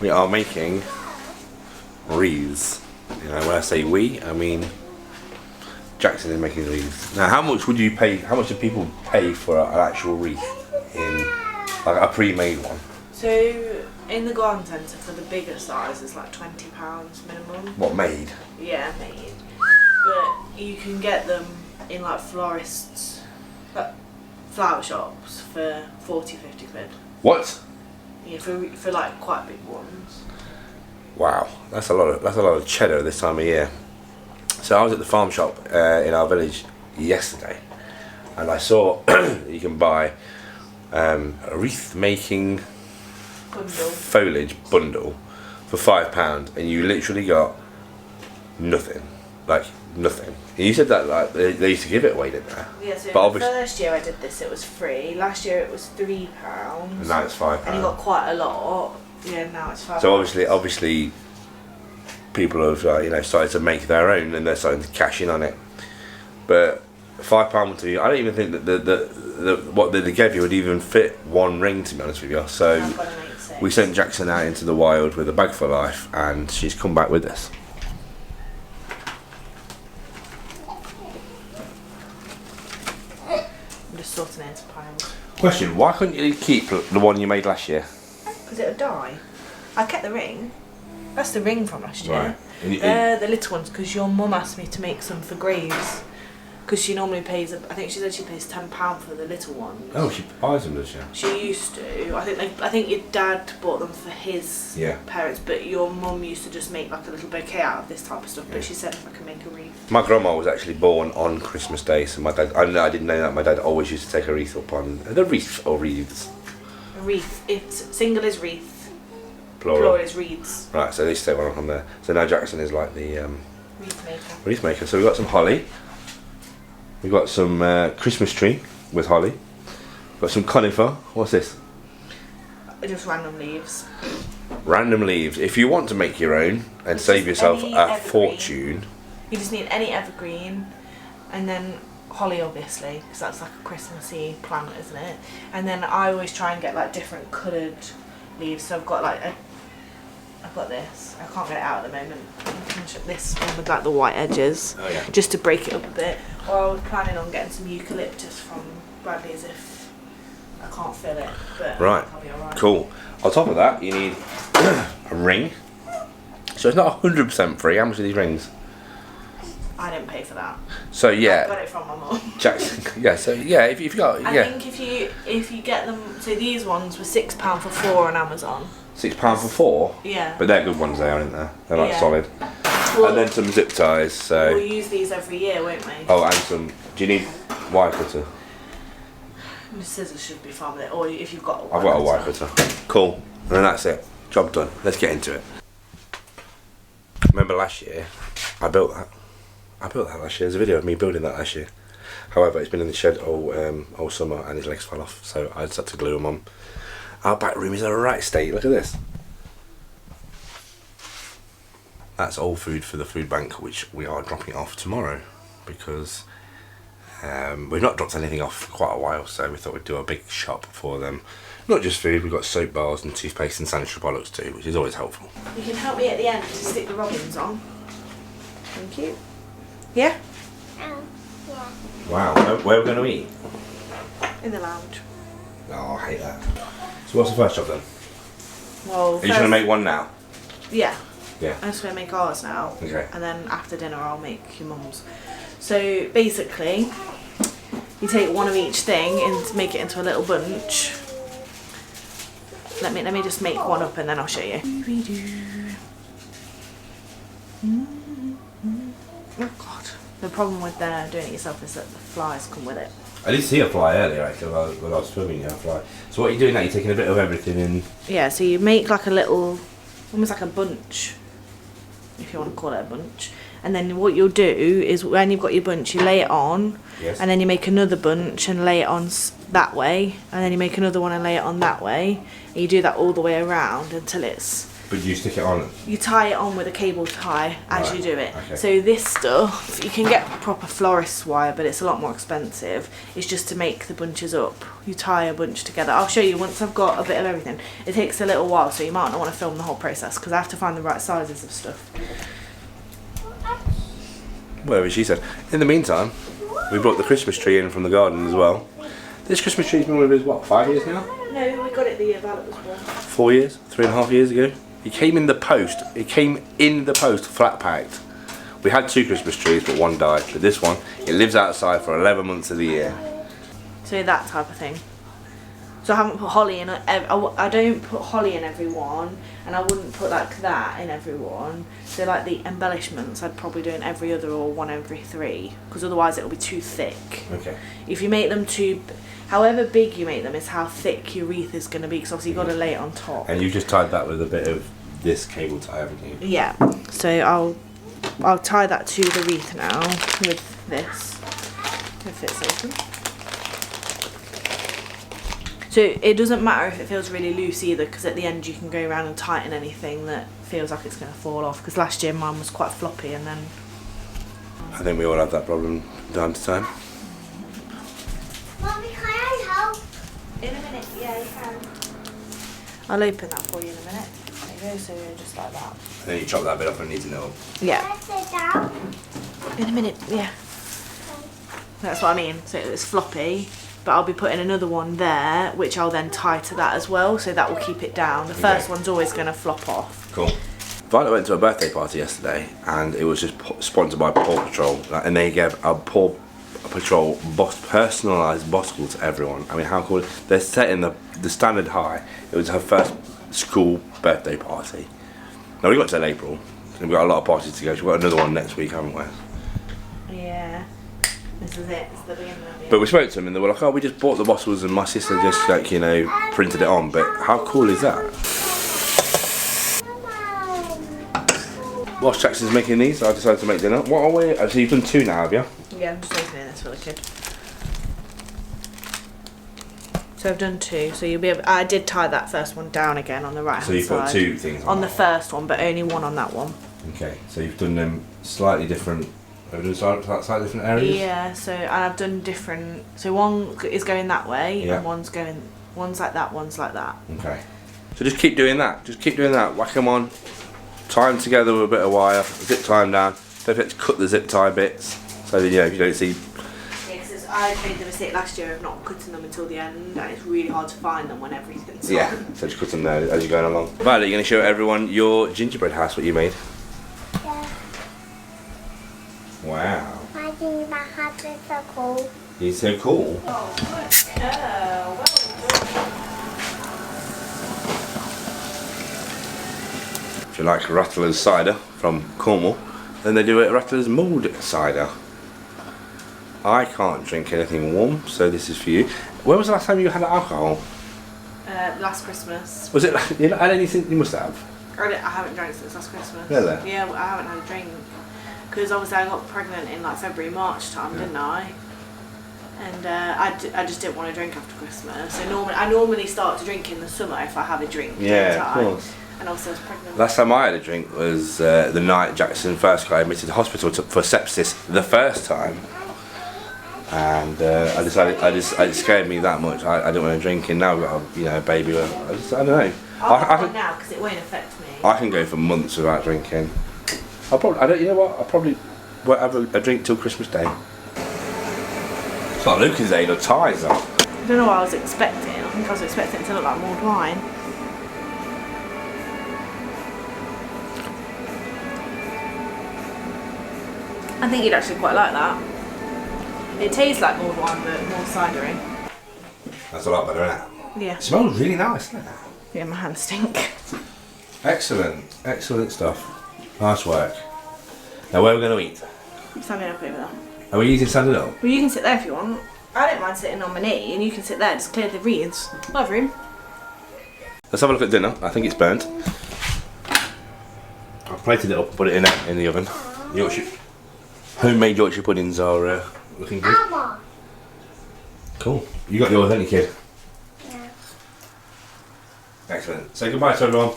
we are making wreaths. You know, when I say we, I mean Jackson is making wreaths. Now, how much would you pay? How much do people pay for an actual wreath in like a pre-made one? So in the garden centre for the bigger size it's like £20 minimum. What, made? Yeah, made. But you can get them in like florists, like flower shops for 40-50 quid. What? Yeah, for like quite big ones. Wow, that's a lot of cheddar this time of year. So I was at the farm shop in our village yesterday, and I saw you can buy a wreath making foliage bundle for £5, and you literally got nothing, like nothing. And you said that like they used to give it away, didn't they? Yeah, so but the first year I did this, it was free. Last year it was £3. And now it's £5. And you got quite a lot. Yeah, now it's £5. So obviously, people have started to make their own, and they're starting to cash in on it. But £5 to you, I don't even think that what they gave you would even fit one ring, to be honest with you. So we sent Jackson out into the wild with a bag for life, and she's come back with this. I'm just sorting it into piles. Question: why couldn't you keep the one you made last year? Because it would die. I kept the ring. That's the ring from last year. Right. The little ones, because your mum asked me to make some for Graves. Because she normally pays, I think she said she pays £10 for the little ones. Oh, she buys them, does she? She used to. I think your dad bought them for his parents, but your mum used to just make like a little bouquet out of this type of stuff. But she said if I could make a wreath. My grandma was actually born on Christmas Day, so my dad. I didn't know that. My dad always used to take a wreath up on the wreath or wreaths. A wreath. It's single is wreath. Plural is wreaths. Right, so they used to take one up on there. So now Jackson is like the wreath maker. Wreath maker. So we've got some holly. We've got some Christmas tree with holly. Got some conifer. What's this? Just random leaves. Random leaves. If you want to make your own and save yourself a fortune, you just need any evergreen, and then holly, obviously, because that's like a Christmassy plant, isn't it? And then I always try and get like different coloured leaves. So I've got this. I can't get it out at the moment. This one with like the white edges, just to break it up a bit. Or I was planning on getting some eucalyptus from Bradley's if I can't fill it. But right. I'll be alright. Cool. On top of that, you need a ring. So it's not 100% free. How much are these rings? I didn't pay for that. So yeah. I got it from my mum. Jackson. Yeah. So yeah, if you've got I think if you get them, so these ones were £6 for 4 on Amazon. £6 for 4? Yeah. But they're good ones, they aren't they? They're like solid. Well, and then some zip ties. So we'll use these every year, won't we? Oh, and some. Do you need wire cutter? The scissors should be fine with it, or if you've got a I've got a wire cutter. Cool. And then that's it. Job done. Let's get into it. Remember last year? I built that. Last year. There's a video of me building that last year. However, it's been in the shed all summer and his legs fell off, so I just had to glue them on. Our back room is in a right state. Look at this. That's all food for the food bank, which we are dropping off tomorrow, because we've not dropped anything off for quite a while, so we thought we'd do a big shop for them. Not just food, we've got soap bars and toothpaste and sanitary products too, which is always helpful. You can help me at the end to stick the robins on. Thank you. Yeah? Yeah. Wow, where are we going to eat? In the lounge. Oh, I hate that. So what's the first job then? Well, Are you going to make one now? Yeah. Yeah. I'm just going to make ours now. Okay. And then after dinner I'll make your mum's. So basically, you take one of each thing and make it into a little bunch. Let me just make one up and then I'll show you. Oh god. The problem with doing it yourself is that the flies come with it. I did see a fly earlier actually when I was filming a fly. So what are you doing now? You're taking a bit of everything and... Yeah, so you make like a little, almost like a bunch, if you want to call it a bunch. And then what you'll do is when you've got your bunch, you lay it on, Yes. and then you make another bunch and lay it on that way, and then you make another one and lay it on that way, and you do that all the way around until it's... But you stick it on? You tie it on with a cable tie as you do it. Okay. So this stuff, you can get proper florist's wire, but it's a lot more expensive. It's just to make the bunches up. You tie a bunch together. I'll show you once I've got a bit of everything. It takes a little while, so you might not want to film the whole process because I have to find the right sizes of stuff. Whatever she said. In the meantime, we brought the Christmas tree in from the garden as well. This Christmas tree's been with us, what, 5 years now? No, we got it the year Violet was born. 4 years? 3.5 years ago? It came in the post. It came in the post, flat packed. We had 2 Christmas trees, but one died. But this one, it lives outside for 11 months of the year. So that type of thing. So I haven't put holly in. I don't put holly in every one, and I wouldn't put like that in every one. So like the embellishments, I'd probably do in every other or one every 3, because otherwise it'll be too thick. Okay. If you make them too, however big you make them is how thick your wreath is going to be, because obviously you've got to lay it on top. And you just tied that with a bit of this cable tie, haven't you? Yeah. So I'll tie that to the wreath now with this. If it's open. So it doesn't matter if it feels really loose either, because at the end you can go around and tighten anything that feels like it's going to fall off, because last year mine was quite floppy and then... I think we all have that problem from time to time. Mommy, can I help? In a minute, yeah you can. I'll open that for you in a minute. There you go, so just like that. And then you chop that bit off and need to know. Yeah. Can I sit down? In a minute, yeah. That's what I mean, so it's floppy. But I'll be putting another one there, which I'll then tie to that as well, so that will keep it down. The first one's always going to flop off. Cool. Violet went to a birthday party yesterday, and it was just sponsored by Paw Patrol, and they gave a Paw Patrol personalised boscal to everyone. I mean, how cool! They're setting the standard high. It was her first school birthday party. Now we got to in April, and we've got a lot of parties to go. We've got another one next week, haven't we? Yeah. This is it. It's the beginning of it. But we spoke to them and they were like, oh, we just bought the bottles and my sister just like, you know, printed it on. But how cool is that? Whilst Jackson's making these, I decided to make dinner. What are we? So you've done 2 now, have you? Yeah, I'm just opening this for the kid. So I've done 2. So you'll be able... I did tie that first one down again on the right hand side. So you've got 2 things on the first one, but only one on that one. Okay, so you've done them slightly different. Have you done slightly different areas? Yeah, so and I've done different. So one is going that way, Yeah. and one's like that, one's like that. Okay. So just keep doing that. Just keep doing that. Whack them on. Tie them together with a bit of wire. Zip tie them down. Don't forget to cut the zip tie bits. So that, you know, if you don't see. Yeah, because I made the mistake last year of not cutting them until the end, and it's really hard to find them when everything's Yeah. on. So just cut them there as you're going along. Violet, you're going to show everyone your gingerbread house, what you made. Yeah. Wow. I think my house is so cool. You're so cool. Oh, good girl. Well done. If you like Rattler's cider from Cornwall, then they do it Rattler's mulled cider. I can't drink anything warm, so this is for you. When was the last time you had alcohol? Last Christmas. Was it? You not had anything? You must have. I haven't drank since last Christmas. Really? Yeah, I haven't had a drink. Because obviously I got pregnant in like February, March time, didn't I? And I just didn't want to drink after Christmas. So I normally start to drink in the summer if I have a drink. Yeah, of course. And also I was pregnant. Last time I had a drink was the night Jackson first got admitted to the hospital for sepsis the first time. And I decided, it scared me that much. I didn't want to drink, and now I've got a baby. I don't know. I'll have one now because it won't affect me. I can go for months without drinking. I probably won't have a drink till Christmas Day. It's not Lucas Day, the ties up. I don't know what I was expecting. I think I was expecting it to look like mulled wine. I think you'd actually quite like that. It tastes like mulled wine, but more cidery. That's a lot better, isn't it? Yeah. It smells really nice, doesn't it? Yeah, my hands stink. Excellent, excellent stuff. Nice work. Now where are we going to eat? Standing up over there. Are we eating standing up? Well, you can sit there if you want. I don't mind sitting on my knee, and you can sit there, just clear the wreaths. Love room. Let's have a look at dinner. I think it's burnt. I've plated it up and put it in the oven. Homemade Yorkshire puddings are looking good. Mama. Cool. You got yours, haven't you, kid? Yeah. Excellent. Say goodbye to everyone.